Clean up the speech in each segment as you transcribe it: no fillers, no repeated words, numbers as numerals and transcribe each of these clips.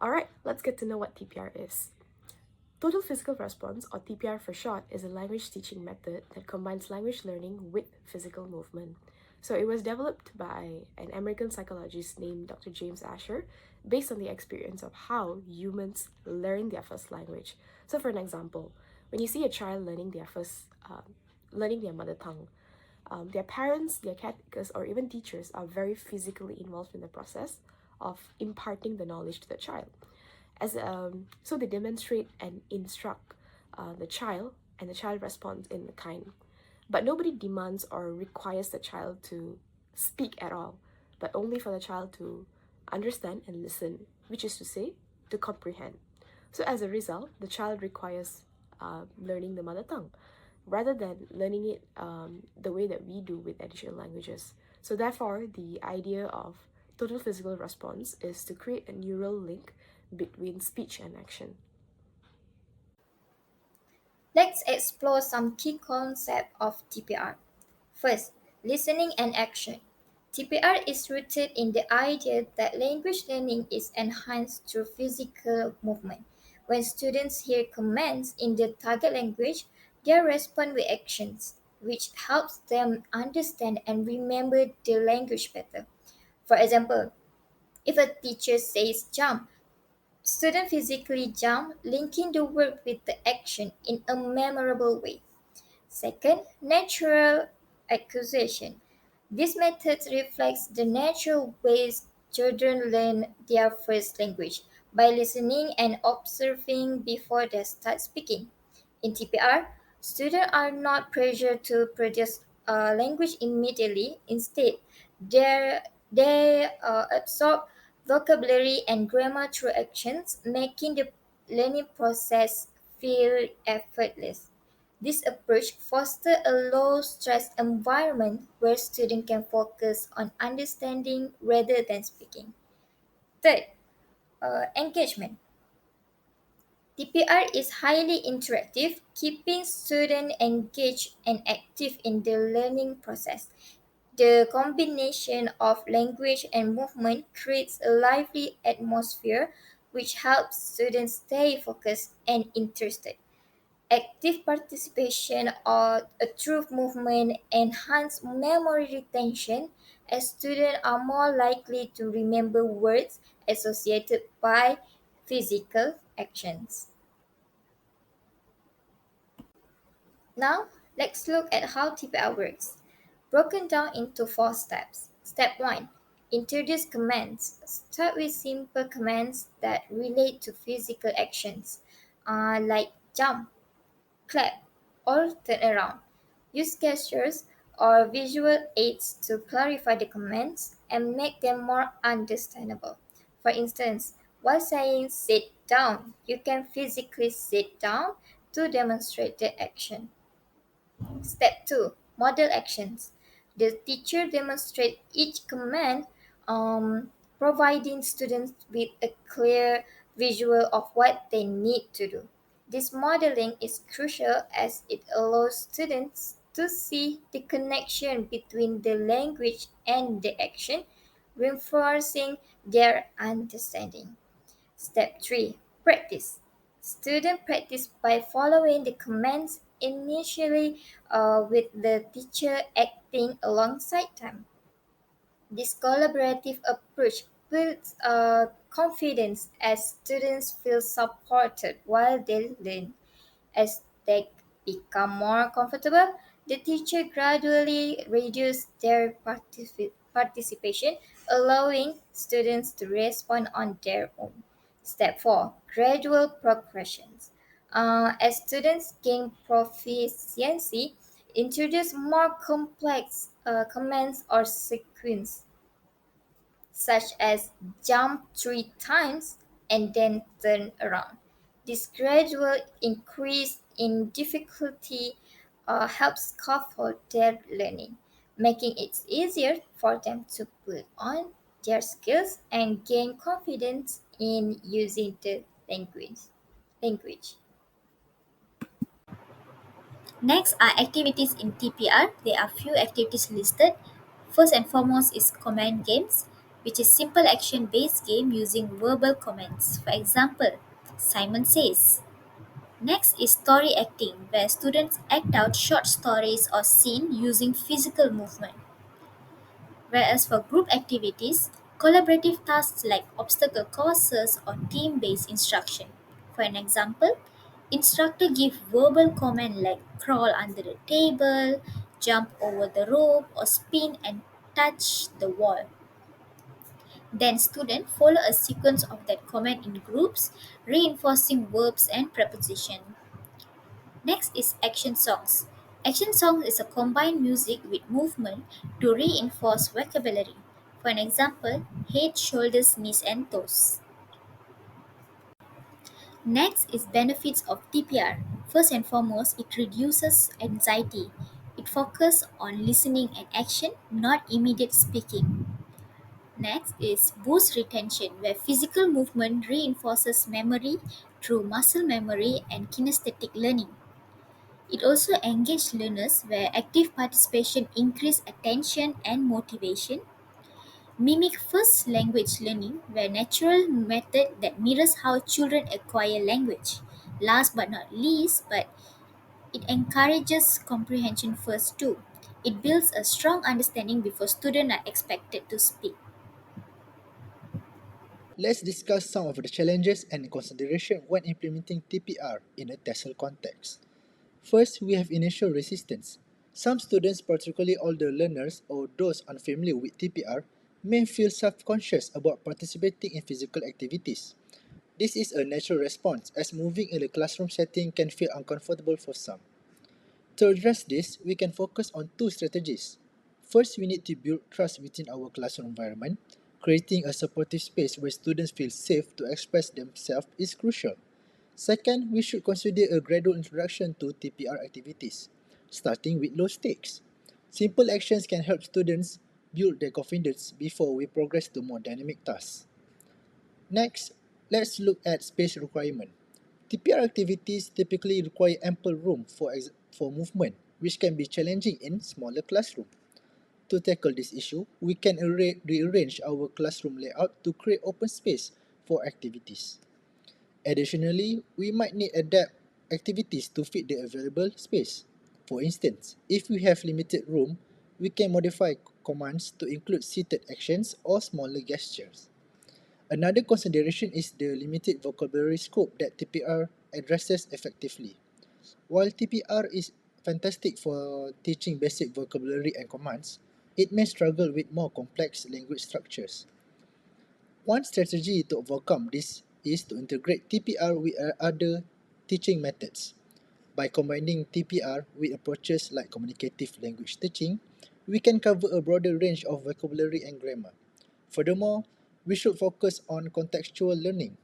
Alright, let's get to know what TPR is. Total Physical Response, or TPR for short, is a language teaching method that combines language learning with physical movement. So it was developed by an American psychologist named Dr. James Asher based on the experience of how humans learn their first language. So for an example, when you see a child learning their mother tongue, their parents, their caretakers, or even teachers are very physically involved in the process of imparting the knowledge to the child. So they demonstrate and instruct the child, and the child responds in kind. But nobody demands or requires the child to speak at all, but only for the child to understand and listen, which is to say, to comprehend. So as a result, the child requires learning the mother tongue rather than learning it the way that we do with additional languages. So therefore, the idea of total physical response is to create a neural link between speech and action. Let's explore some key concepts of TPR. First, listening and action. TPR is rooted in the idea that language learning is enhanced through physical movement. When students hear commands in the target language, they respond with actions, which helps them understand and remember the language better. For example, if a teacher says jump, students physically jump, linking the word with the action in a memorable way. Second, natural acquisition. This method reflects the natural ways children learn their first language by listening and observing before they start speaking. In TPR, students are not pressured to produce a language immediately. Instead, they absorb vocabulary and grammar through actions, making the learning process feel effortless. This approach fosters a low stress environment where students can focus on understanding rather than speaking. Third, engagement. TPR is highly interactive, keeping students engaged and active in the learning process. The combination of language and movement creates a lively atmosphere which helps students stay focused and interested. Active participation or a through movement enhance memory retention as students are more likely to remember words associated by physical actions. Now, let's look at how TPR works. Broken down into four steps. Step 1. Introduce commands. Start with simple commands that relate to physical actions, like jump, clap, or turn around. Use gestures or visual aids to clarify the commands and make them more understandable. For instance, while saying sit down, you can physically sit down to demonstrate the action. Step 2. Model actions. The teacher demonstrates each command, providing students with a clear visual of what they need to do. This modeling is crucial as it allows students to see the connection between the language and the action, reinforcing their understanding. Step 3. Practice. Students practice by following the commands initially with the teacher acting alongside them. This collaborative approach builds confidence as students feel supported while they learn. As they become more comfortable, the teacher gradually reduces their participation, allowing students to respond on their own. Step 4. Gradual progressions. As students gain proficiency, introduce more complex commands or sequence such as jump 3 times and then turn around. This gradual increase in difficulty helps scaffold their learning, making it easier for them to put on their skills and gain confidence in using the language. Next are activities in TPR. There are few activities listed. First and foremost is command games. which is simple action based game using verbal commands. For example, Simon says. Next is story acting, where students act out short stories or scene using physical movement. Whereas for group activities, collaborative tasks like obstacle courses or team-based instruction. For an example, instructor give verbal command like crawl under the table, jump over the rope or spin and touch the wall. Then students follow a sequence of that command in groups, reinforcing verbs and preposition. Next is action songs. Action songs is a combined music with movement to reinforce vocabulary. For an example, head, shoulders, knees, and toes. Next is benefits of TPR. First and foremost, it reduces anxiety. It focuses on listening and action, not immediate speaking. Next is boost retention, where physical movement reinforces memory through muscle memory and kinesthetic learning. It also engaged learners where active participation increased attention and motivation. Mimic first language learning where natural method that mirrors how children acquire language. Last but not least, but it encourages comprehension first too. It builds a strong understanding before students are expected to speak. Let's discuss some of the challenges and consideration when implementing TPR in a TESOL context. First, we have initial resistance. Some students, particularly older learners or those unfamiliar with TPR, may feel self-conscious about participating in physical activities. This is a natural response as moving in a classroom setting can feel uncomfortable for some. To address this, we can focus on two strategies. First, we need to build trust within our classroom environment. Creating a supportive space where students feel safe to express themselves is crucial. Second, we should consider a gradual introduction to TPR activities, starting with low stakes. Simple actions can help students build their confidence before we progress to more dynamic tasks. Next, let's look at space requirement. TPR activities typically require ample room for movement, which can be challenging in smaller classrooms. To tackle this issue, we can rearrange our classroom layout to create open space for activities. Additionally, we might need adapt activities to fit the available space. For instance, if we have limited room, we can modify commands to include seated actions or smaller gestures. Another consideration is the limited vocabulary scope that TPR addresses effectively. While TPR is fantastic for teaching basic vocabulary and commands, it may struggle with more complex language structures. One strategy to overcome this is to integrate TPR with other teaching methods. By combining TPR with approaches like communicative language teaching, we can cover a broader range of vocabulary and grammar. Furthermore, we should focus on contextual learning,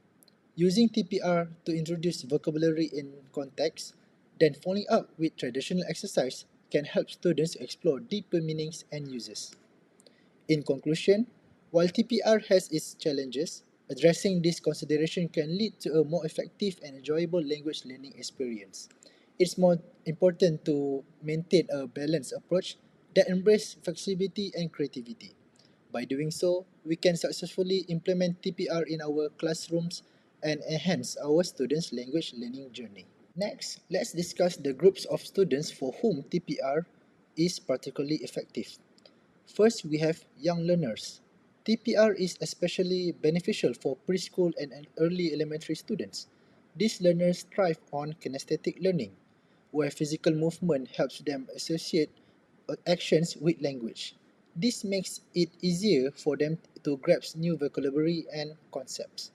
using TPR to introduce vocabulary in context, then following up with traditional exercise can help students explore deeper meanings and uses. In conclusion, while TPR has its challenges, addressing this consideration can lead to a more effective and enjoyable language learning experience. It's more important to maintain a balanced approach that embraces flexibility and creativity. By doing so, we can successfully implement TPR in our classrooms and enhance our students' language learning journey. Next, let's discuss the groups of students for whom TPR is particularly effective. First, we have young learners. TPR is especially beneficial for preschool and early elementary students. These learners thrive on kinesthetic learning, where physical movement helps them associate actions with language. This makes it easier for them to grasp new vocabulary and concepts.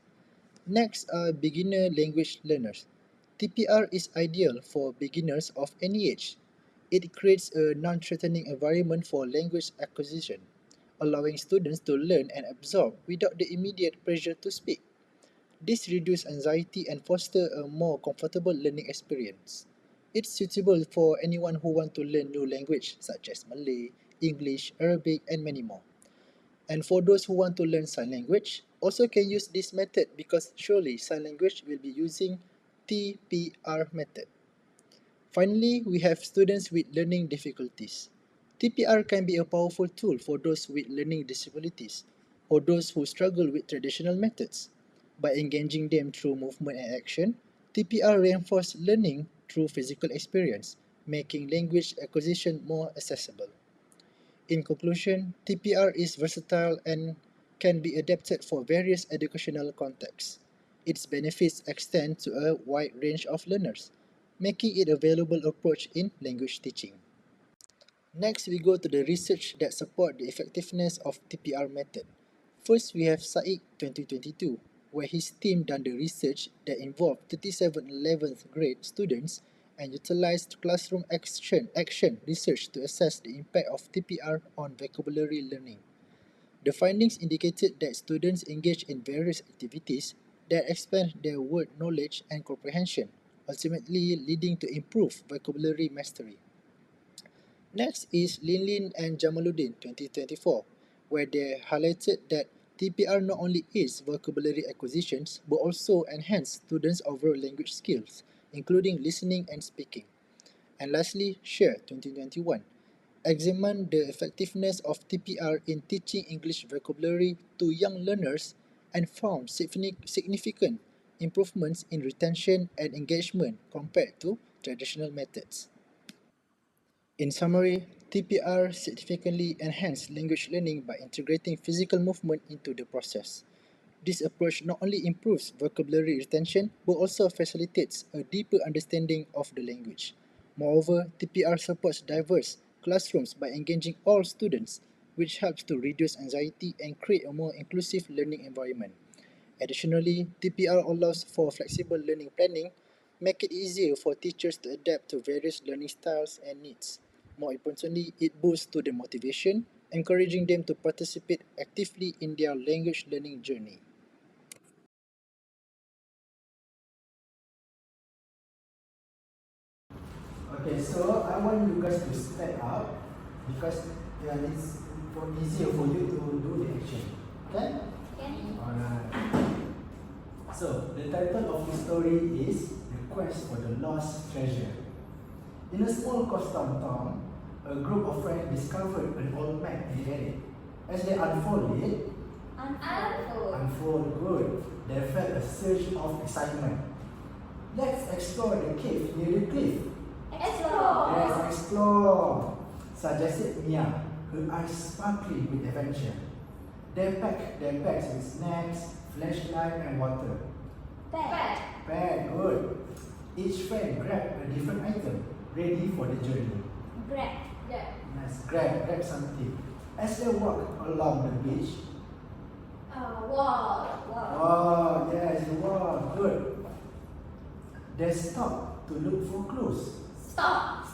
Next are beginner language learners. TPR is ideal for beginners of any age. It creates a non-threatening environment for language acquisition, allowing students to learn and absorb without the immediate pressure to speak. This reduces anxiety and fosters a more comfortable learning experience. It's suitable for anyone who wants to learn new language such as Malay, English, Arabic, and many more. And for those who want to learn sign language, also can use this method because surely sign language will be using TPR method. Finally, we have students with learning difficulties. TPR can be a powerful tool for those with learning disabilities or those who struggle with traditional methods. By engaging them through movement and action, TPR reinforces learning through physical experience, making language acquisition more accessible. In conclusion, TPR is versatile and can be adapted for various educational contexts. Its benefits extend to a wide range of learners, making it a valuable approach in language teaching. Next, we go to the research that support the effectiveness of TPR method. First, we have Saik 2022, where his team done the research that involved 37 11th grade students and utilized classroom action research to assess the impact of TPR on vocabulary learning. The findings indicated that students engage in various activities that expand their word knowledge and comprehension, ultimately leading to improved vocabulary mastery. Next is Linlin and Jamaluddin 2024, where they highlighted that TPR not only aids vocabulary acquisitions but also enhance students' overall language skills, including listening and speaking. And lastly, Share 2021 examined the effectiveness of TPR in teaching English vocabulary to young learners and found significant improvements in retention and engagement compared to traditional methods. In summary, TPR significantly enhanced language learning by integrating physical movement into the process. This approach not only improves vocabulary retention but also facilitates a deeper understanding of the language. Moreover, TPR supports diverse classrooms by engaging all students, which helps to reduce anxiety and create a more inclusive learning environment. Additionally, TPR allows for flexible learning planning, make it easier for teachers to adapt to various learning styles and needs. More importantly, it boosts to the motivation, encouraging them to participate actively in their language learning journey. Okay, so I want you guys to stand up because it's easier for you to do the action. Okay? Alright. So, the title of the story is The Quest for the Lost Treasure. In a small coastal town, a group of friends discovered an old map in the area. As they unfold it, good, they felt a surge of excitement. Let's explore the cave near the cliff. Let's explore, suggested Mia, her eyes sparkling with adventure. They packed their bags with snacks, flashlight and water. Pack, good. Each friend grabbed a different item, ready for the journey. Let's grab something. As they walk along the beach, oh yes, the wall, good. They stop to look for clues. Stop.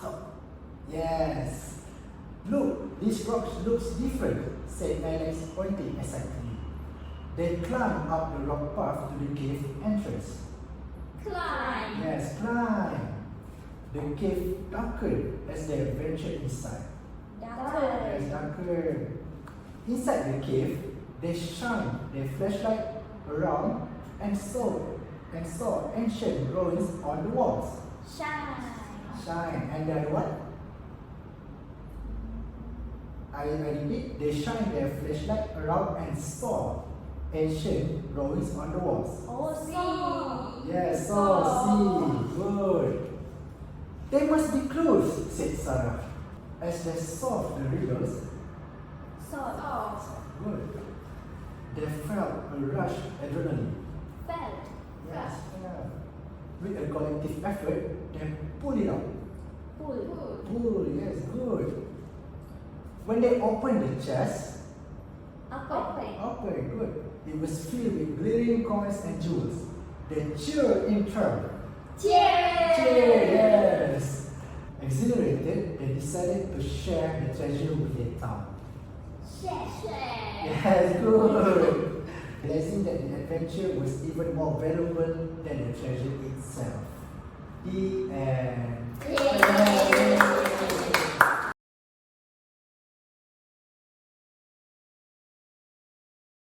Yes. Look, this rock looks different, said Alex, pointing excitedly. They climbed up the rock path to the cave entrance. Yes, climb. The cave darkened as they ventured inside. Yes, darkened. Inside the cave, they shined their flashlight around and saw ancient drawings on the walls. Shine. And then what? I repeat, they shine their flashlight around and saw ancient drawings on the walls. Yes, see. Good. They must be clues, said Sarah, as they solved the riddles. Good. They felt a rush of adrenaline. Yes, felt. With a collective effort, they pulled it out. Pull, yes, good. When they opened the chest, open, good. It was filled with glittering coins and jewels. They cheered in turn. Cheer, yes. Exhilarated, they decided to share the treasure with their town. Yes, good. Realizing that the adventure was even more valuable than the treasure itself. The end.